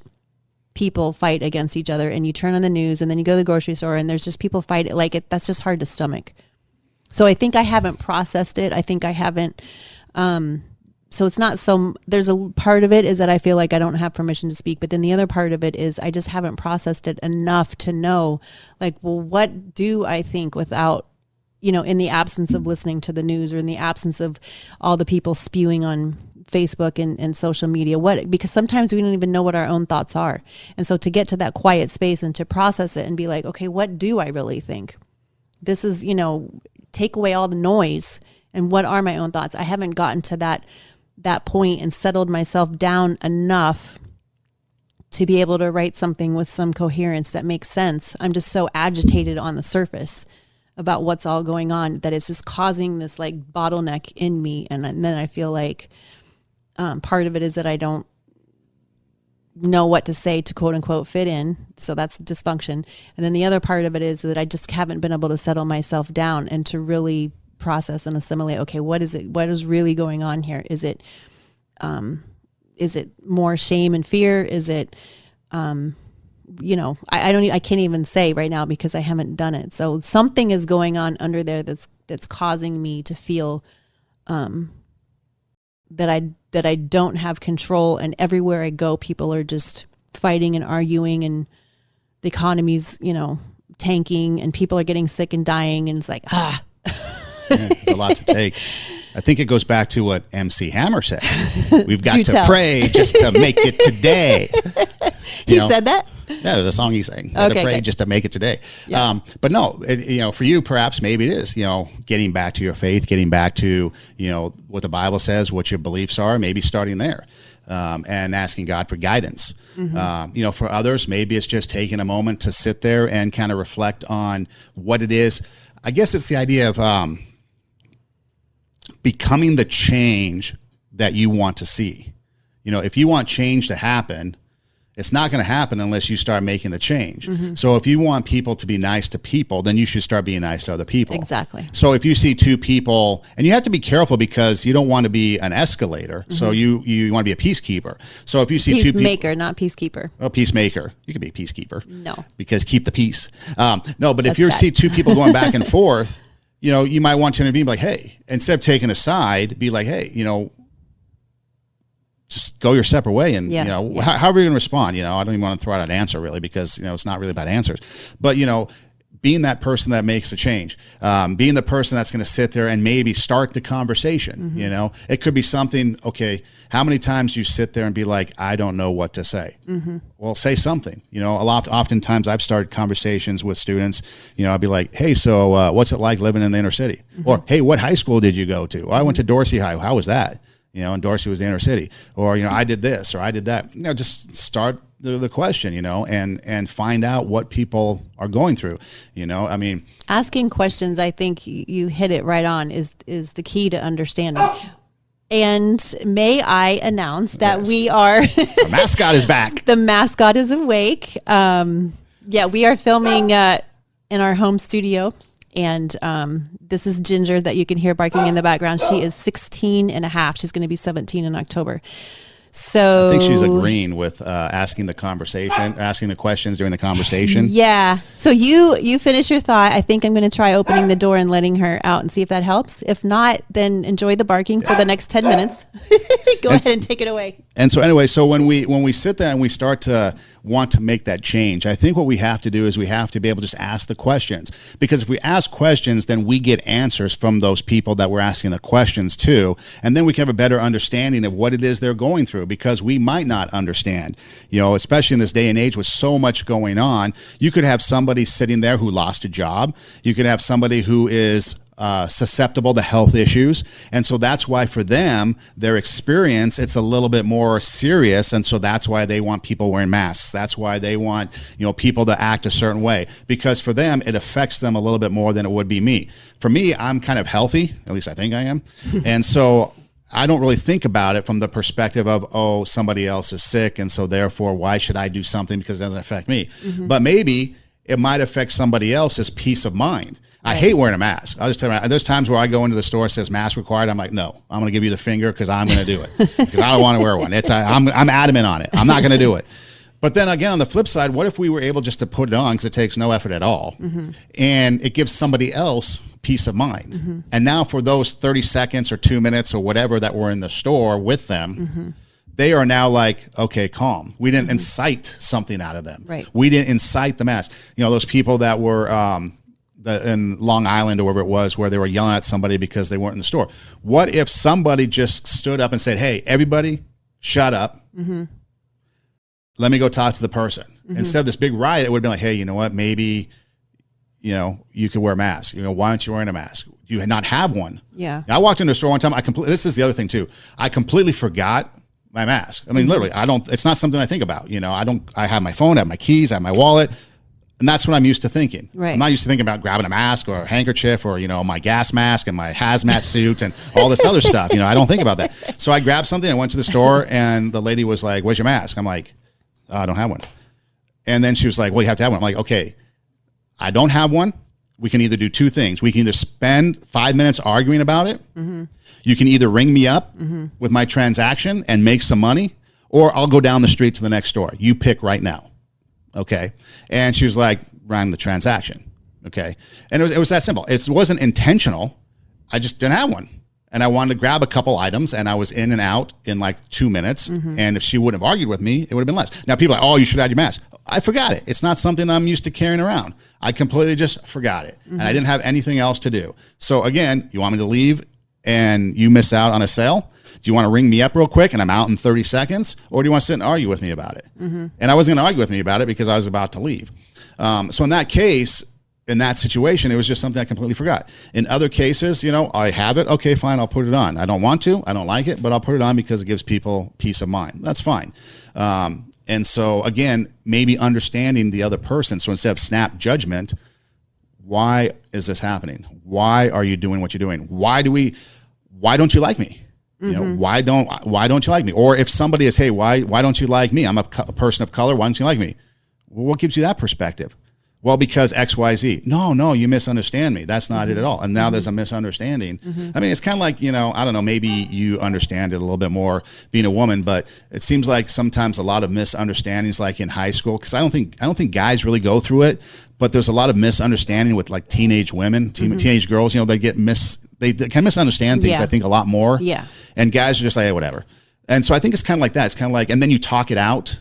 people fight against each other, and you turn on the news and then you go to the grocery store and there's just people fight. That's just hard to stomach. So I think I haven't processed it. I think I haven't, so it's not there's a part of it is that I feel like I don't have permission to speak, but then the other part of it is I just haven't processed it enough to know, like, well, what do I think without, in the absence of listening to the news or in the absence of all the people spewing on Facebook and social media, because sometimes we don't even know what our own thoughts are. And so to get to that quiet space and to process it and be like, okay, what do I really think? This is, take away all the noise and what are my own thoughts? I haven't gotten to that point and settled myself down enough to be able to write something with some coherence that makes sense. I'm just so agitated on the surface about what's all going on that it's just causing this like bottleneck in me. And then I feel like part of it is that I don't know what to say to quote unquote fit in. So that's dysfunction. And then the other part of it is that I just haven't been able to settle myself down and to really process and assimilate, okay, what is really going on here? Is it more shame and fear? Is it, I can't even say right now because I haven't done it. So something is going on under there that's causing me to feel, that I don't have control, and everywhere I go, people are just fighting and arguing, and the economy's, tanking, and people are getting sick and dying, and it's like, It's a lot to take. I think it goes back to what MC Hammer said. We've got to pray just to make it today. He said that? Yeah, the song he sang. Okay, to pray just to make it today. Yeah. But no, for you, perhaps maybe it is, getting back to your faith, getting back to, what the Bible says, what your beliefs are, maybe starting there. And asking God for guidance. Mm-hmm. For others, maybe it's just taking a moment to sit there and kind of reflect on what it is. I guess it's the idea of becoming the change that you want to see. If you want change to happen, it's not going to happen unless you start making the change. Mm-hmm. So if you want people to be nice to people, then you should start being nice to other people. Exactly. So if you see two people, and you have to be careful because you don't want to be an escalator. Mm-hmm. So you want to be a peacekeeper. So if you see two people. Peacemaker, not peacekeeper. Oh, peacemaker. You could be a peacekeeper. No. Because keep the peace. No, but if you see two people going back and forth, you might want to intervene, like, hey, instead of taking a side, be like, hey, just go your separate way. And, how are you going to respond? I don't even want to throw out an answer really, because, it's not really about answers, but, being that person that makes a change, being the person that's going to sit there and maybe start the conversation, mm-hmm. It could be something, okay, how many times you sit there and be like, I don't know what to say. Mm-hmm. Well, say something, oftentimes I've started conversations with students, I'll be like, hey, so what's it like living in the inner city? Mm-hmm. Or, hey, what high school did you go to? Well, I went to Dorsey High. How was that? And Dorsey was the inner city. Or, I did this or I did that. Just start the question, and find out what people are going through. Asking questions, I think you hit it right on, is the key to understanding. And may I announce that we are... The mascot is back. The mascot is awake. We are filming in our home studio. And this is Ginger that you can hear barking in the background. She is 16 and a half. She's going to be 17 in October. So I think she's agreeing with asking the questions during the conversation. Yeah. So you finish your thought. I think I'm going to try opening the door and letting her out and see if that helps. If not, then enjoy the barking for the next 10 minutes. Go ahead and take it away. And so anyway, so when we sit there and we start to want to make that change, I think what we have to do is we have to be able to just ask the questions. Because if we ask questions, then we get answers from those people that we're asking the questions to. And then we can have a better understanding of what it is they're going through, because we might not understand, especially in this day and age with so much going on. You could have somebody sitting there who lost a job. You could have somebody who is susceptible to health issues. And so that's why for them, their experience, it's a little bit more serious. And so that's why they want people wearing masks. That's why they want, people to act a certain way, because for them, it affects them a little bit more than it would be me. For me, I'm kind of healthy, at least I think I am. And so I don't really think about it from the perspective of, somebody else is sick, and so therefore, why should I do something because it doesn't affect me? Mm-hmm. But maybe it might affect somebody else's peace of mind. I hate wearing a mask. I'll just tell you, there's times where I go into the store, it says mask required. I'm like, no, I'm going to give you the finger because I'm going to do it because I don't want to wear one. I'm adamant on it. I'm not going to do it. But then again, on the flip side, what if we were able just to put it on because it takes no effort at all, mm-hmm. and it gives somebody else peace of mind. Mm-hmm. And now for those 30 seconds or 2 minutes or whatever that we're in the store with them, mm-hmm. they are now like, okay, calm. We didn't mm-hmm. incite something out of them. Right. We didn't incite the mask. Those people that were in Long Island or wherever it was, where they were yelling at somebody because they weren't in the store. What if somebody just stood up and said, hey, everybody, shut up. Mm-hmm. Let me go talk to the person. Mm-hmm. Instead of this big riot, it would have been like, hey, you know what? Maybe, you could wear a mask. Why aren't you wearing a mask? You not have one. Yeah. I walked into a store one time. This is the other thing too. I completely forgot my mask. I mean, mm-hmm. literally, it's not something I think about. I have my phone, I have my keys, I have my wallet. And that's what I'm used to thinking. Right. I'm not used to thinking about grabbing a mask or a handkerchief or, my gas mask and my hazmat suit and all this other stuff. I don't think about that. So I grabbed something. I went to the store and the lady was like, where's your mask? I'm like, I don't have one. And then she was like, well, you have to have one. I'm like, okay, I don't have one. We can either do two things. We can either spend 5 minutes arguing about it. Mm-hmm. You can either ring me up mm-hmm. with my transaction and make some money, or I'll go down the street to the next store. You pick right now. Okay. And she was like, run the transaction. Okay. And it was that simple. It wasn't intentional. I just didn't have one. And I wanted to grab a couple items, and I was in and out in like 2 minutes. Mm-hmm. And if she wouldn't have argued with me, it would have been less. Now people are like, oh, you should have your mask. I forgot it. It's not something I'm used to carrying around. I completely just forgot it. Mm-hmm. And I didn't have anything else to do. So again, you want me to leave and you miss out on a sale? Do you want to ring me up real quick and I'm out in 30 seconds? Or do you want to sit and argue with me about it? Mm-hmm. And I wasn't going to argue with me about it because I was about to leave. So in that case, in that situation, it was just something I completely forgot. In other cases, I have it. Okay, fine. I'll put it on. I don't want to. I don't like it, but I'll put it on because it gives people peace of mind. That's fine. And so again, maybe understanding the other person. So instead of snap judgment, why is this happening? Why are you doing what you're doing? Why don't you like me? Mm-hmm. Why don't you like me? Or if somebody is, hey, why don't you like me? I'm a person of color. Why don't you like me? Well, what gives you that perspective? Well, because X, Y, Z. No, you misunderstand me. That's not mm-hmm. it at all. And now mm-hmm. there's a misunderstanding. Mm-hmm. I mean, it's kind of like, I don't know, maybe you understand it a little bit more being a woman, but it seems like sometimes a lot of misunderstandings, like in high school, because I don't think guys really go through it, but there's a lot of misunderstanding with like teenage women, mm-hmm. teenage girls, they kind of misunderstand things, I think, a lot more. Yeah. And guys are just like, hey, whatever. And so I think it's kind of like that. It's kind of like, and then you talk it out.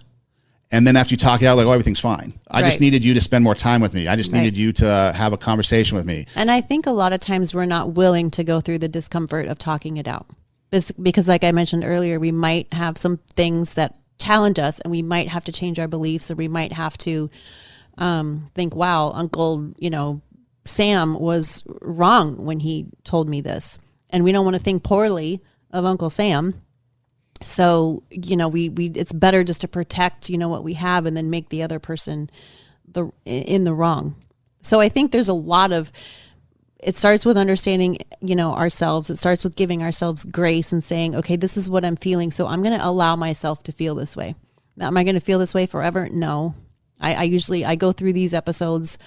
And then after you talk it out, like, oh, everything's fine. I just needed you to spend more time with me. I just needed you to have a conversation with me. And I think a lot of times we're not willing to go through the discomfort of talking it out. Because like I mentioned earlier, we might have some things that challenge us and we might have to change our beliefs, or we might have to think, wow, Uncle, Sam was wrong when he told me this. And we don't want to think poorly of Uncle Sam. So, we it's better just to protect, what we have, and then make the other person in the wrong. So I think there's a lot of, it starts with understanding, ourselves. It starts with giving ourselves grace and saying, okay, this is what I'm feeling. So I'm going to allow myself to feel this way. Now, am I going to feel this way forever? No. I usually go through these episodes,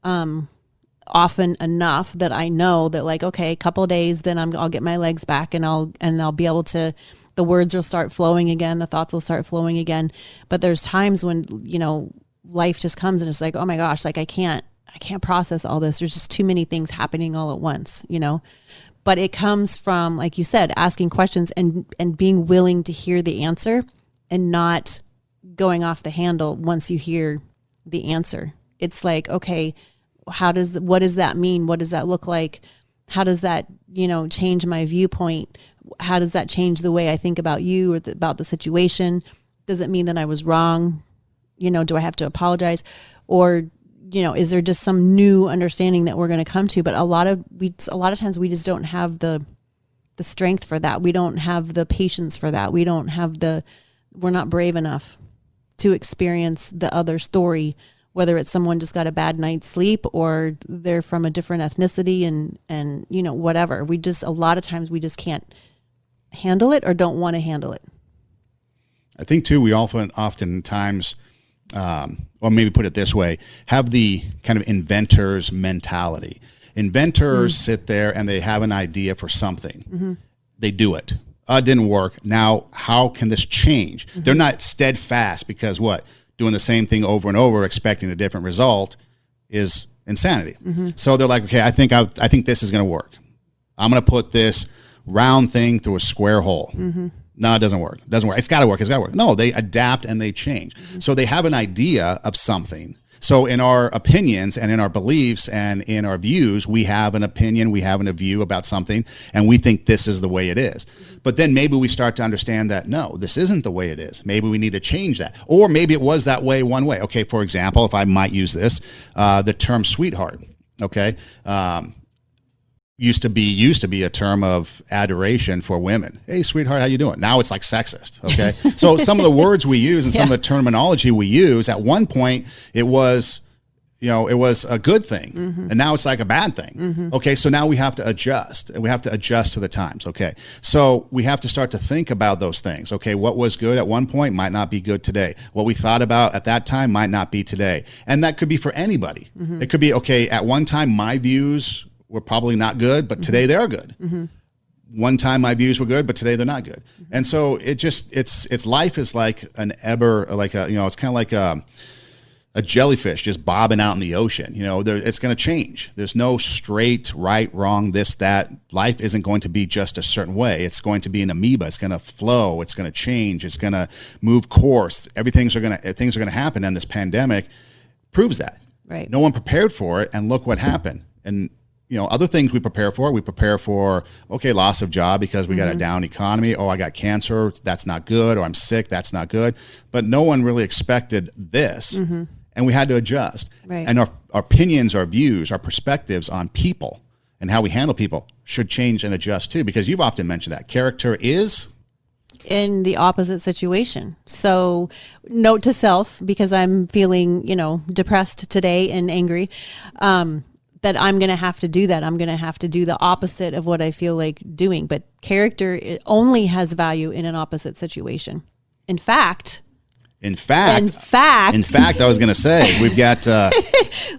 often enough that I know that, like, okay, a couple of days, then I'll get my legs back and I'll be able to the words will start flowing again, the thoughts will start flowing again. But there's times when, life just comes and it's like, oh my gosh, like I can't process all this. There's just too many things happening all at once, But it comes from, like you said, asking questions and being willing to hear the answer and not going off the handle once you hear the answer. It's like, okay, what does that mean? What does that look like? How does that, change my viewpoint? How does that change the way I think about you or about the situation? Does it mean that I was wrong? Do I have to apologize? Or, is there just some new understanding that we're going to come to? But a lot of times we just don't have the strength for that. We don't have the patience for that. We're not brave enough to experience the other story, whether it's someone just got a bad night's sleep or they're from a different ethnicity and whatever. A lot of times we just can't handle it or don't want to handle it. I think too, we oftentimes, or maybe put it this way, have the kind of inventors mentality. Inventors sit there and they have an idea for something. Mm-hmm. They do it. It didn't work. Now, how can this change? Mm-hmm. They're not steadfast because doing the same thing over and over, expecting a different result is insanity. Mm-hmm. So they're like, okay, I think this is going to work. I'm going to put this round thing through a square hole. Mm-hmm. No, it doesn't work. It's got to work. No, they adapt and they change. Mm-hmm. So they have an idea of something. So in our opinions and in our beliefs and in our views, we have an opinion, we have a view about something, and we think this is the way it is. Mm-hmm. But then maybe we start to understand that, no, this isn't the way it is. Maybe we need to change that. Or maybe it was that way one way. Okay, for example, if I might use this, the term sweetheart, okay? Used to be a term of adoration for women. Hey, sweetheart, how you doing? Now it's like sexist, okay? So some of the words we use and some of the terminology we use, at one point it was a good thing. Mm-hmm. And now it's like a bad thing. Mm-hmm. Okay, so now we have to adjust. And we have to adjust to the times, okay? So we have to start to think about those things. Okay, what was good at one point might not be good today. What we thought about at that time might not be today. And that could be for anybody. Mm-hmm. It could be, okay, at one time my views were probably not good, but today they are good. Mm-hmm. One time my views were good, but today they're not good. Mm-hmm. And so it's life is like an ebber, it's kind of like a jellyfish just bobbing out in the ocean. It's going to change. There's no straight, right, wrong, this, that. Life isn't going to be just a certain way. It's going to be an amoeba. It's going to flow. It's going to change. It's going to move course. Things are going to happen. And this pandemic proves that. Right. No one prepared for it. And look what happened. And other things we prepare for, okay, loss of job because we got a down economy. Oh, I got cancer. That's not good. Or I'm sick. That's not good. But no one really expected this. Mm-hmm. And we had to adjust. Right. And our opinions, our views, our perspectives on people and how we handle people should change and adjust too, because you've often mentioned that character is in the opposite situation. So note to self, because I'm feeling, depressed today and angry, that I'm going to have to do that. I'm going to have to do the opposite of what I feel like doing. But character only has value in an opposite situation. In fact, I was going to say, we've got...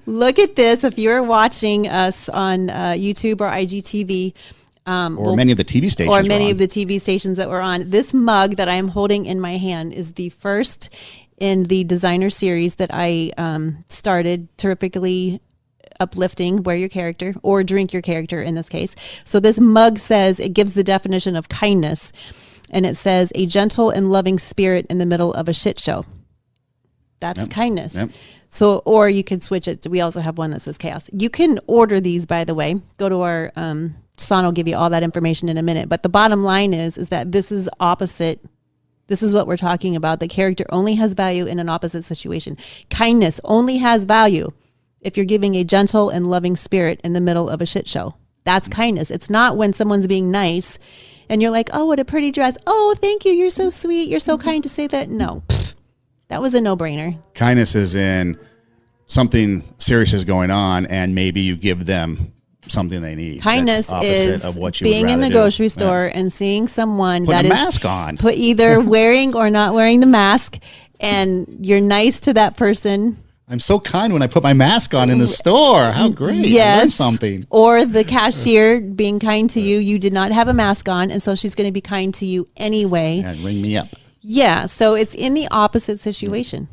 Look at this. If you're watching us on YouTube or IGTV... or many of the TV stations. Or many of the TV stations that we're on. This mug that I am holding in my hand is the first in the designer series that I started, Terrifically Uplifting, Wear Your Character, or Drink Your Character in this case. So this mug says, it gives the definition of kindness, and it says, a gentle and loving spirit in the middle of a shit show. That's kindness. Yep. So, or you could switch it. We also have one that says chaos. You can order these, by the way. Go to our, Son will give you all that information in a minute. But the bottom line is that this is opposite. This is what we're talking about. The character only has value in an opposite situation. Kindness only has value if you're giving a gentle and loving spirit in the middle of a shit show. That's kindness. It's not when someone's being nice and you're like, oh, what a pretty dress. Oh, thank you. You're so sweet. You're so kind to say that. No, that was a no-brainer. Kindness is in something serious is going on and maybe you give them something they need. Kindness is of what you being in the grocery store and seeing someone that is mask on. Put either wearing or not wearing the mask, and you're nice to that person I'm so kind when I put my mask on in the store. How great. Yes. I learned something. Or the cashier being kind to you. You did not have a mask on, and so she's going to be kind to you anyway. And ring me up. Yeah, so it's in the opposite situation.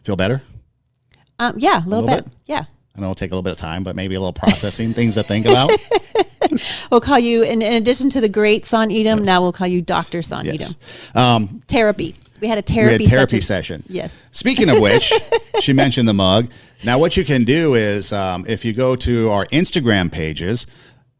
Feel better? Yeah, a little bit. Yeah. I know it'll take a little bit of time, but maybe a little processing things to think about. We'll call you, in addition to the great Son Edom, now we'll call you Dr. Son Edom. Therapy. We had a therapy session. Yes. Speaking of which, she mentioned the mug. Now, what you can do is if you go to our Instagram pages,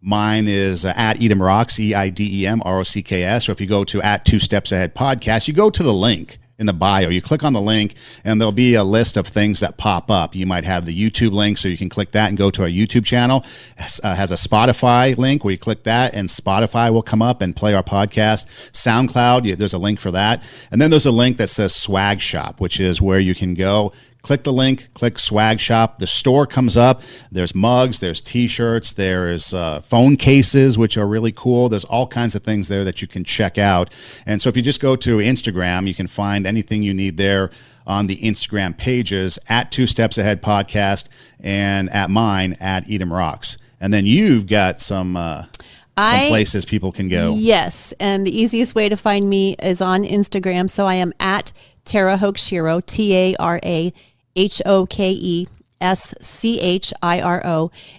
mine is at Edom Rocks, EIDEM ROCKS. Or if you go to at 2 Steps Ahead Podcast, you go to the link in the bio. You click on the link, and there'll be a list of things that pop up. You might have the YouTube link, so you can click that and go to our YouTube channel. It has a Spotify link where you click that, and Spotify will come up and play our podcast. SoundCloud, there's a link for that. And then there's a link that says Swag Shop, which is where you can go. Click the link, click Swag Shop. The store comes up. There's mugs, there's T-shirts, there's phone cases, which are really cool. There's all kinds of things there that you can check out. And so if you just go to Instagram, you can find anything you need there on the Instagram pages at 2 Steps Ahead Podcast and at mine at Edom Rocks. And then you've got some places people can go. Yes, and the easiest way to find me is on Instagram. So I am at Tara Hokeshiro, TaraHokeschiro,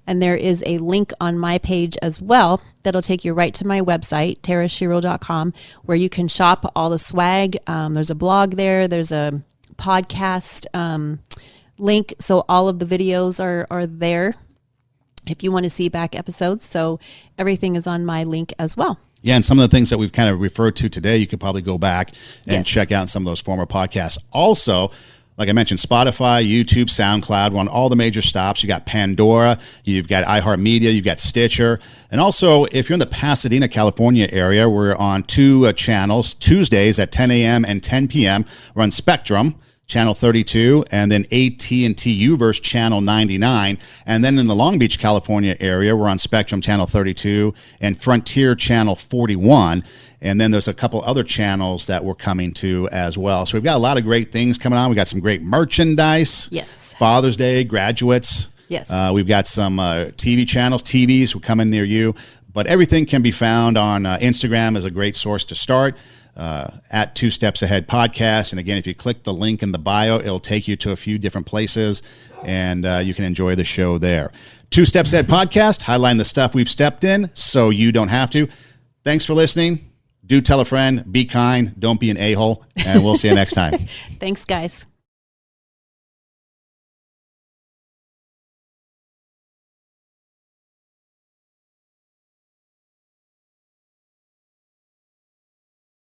and there is a link on my page as well that'll take you right to my website, tarashiro.com, where you can shop all the swag. There's a blog there. There's a podcast link, so all of the videos are there if you want to see back episodes. So everything is on my link as well. Yeah, and some of the things that we've kind of referred to today, you could probably go back and check out some of those former podcasts. Also, like I mentioned, Spotify, YouTube, SoundCloud, we're on all the major stops. You got Pandora, you've got iHeartMedia, you've got Stitcher. And also, if you're in the Pasadena, California area, we're on 2 channels, Tuesdays at 10 a.m. and 10 p.m. We're on Spectrum, Channel 32, and then AT&T Uverse, Channel 99. And then in the Long Beach, California area, we're on Spectrum, Channel 32, and Frontier, Channel 41. And then there's a couple other channels that we're coming to as well. So we've got a lot of great things coming on. We've got some great merchandise. Yes. Father's Day, graduates. Yes. We've got some TV channels, TVs will come in near you. But everything can be found on Instagram as a great source to start. At 2 Steps Ahead Podcast. And again, if you click the link in the bio, it'll take you to a few different places, and you can enjoy the show there. 2 Steps Ahead Podcast, highlighting the stuff we've stepped in so you don't have to. Thanks for listening. Do tell a friend, be kind, don't be an a-hole, and we'll see you next time. Thanks, guys.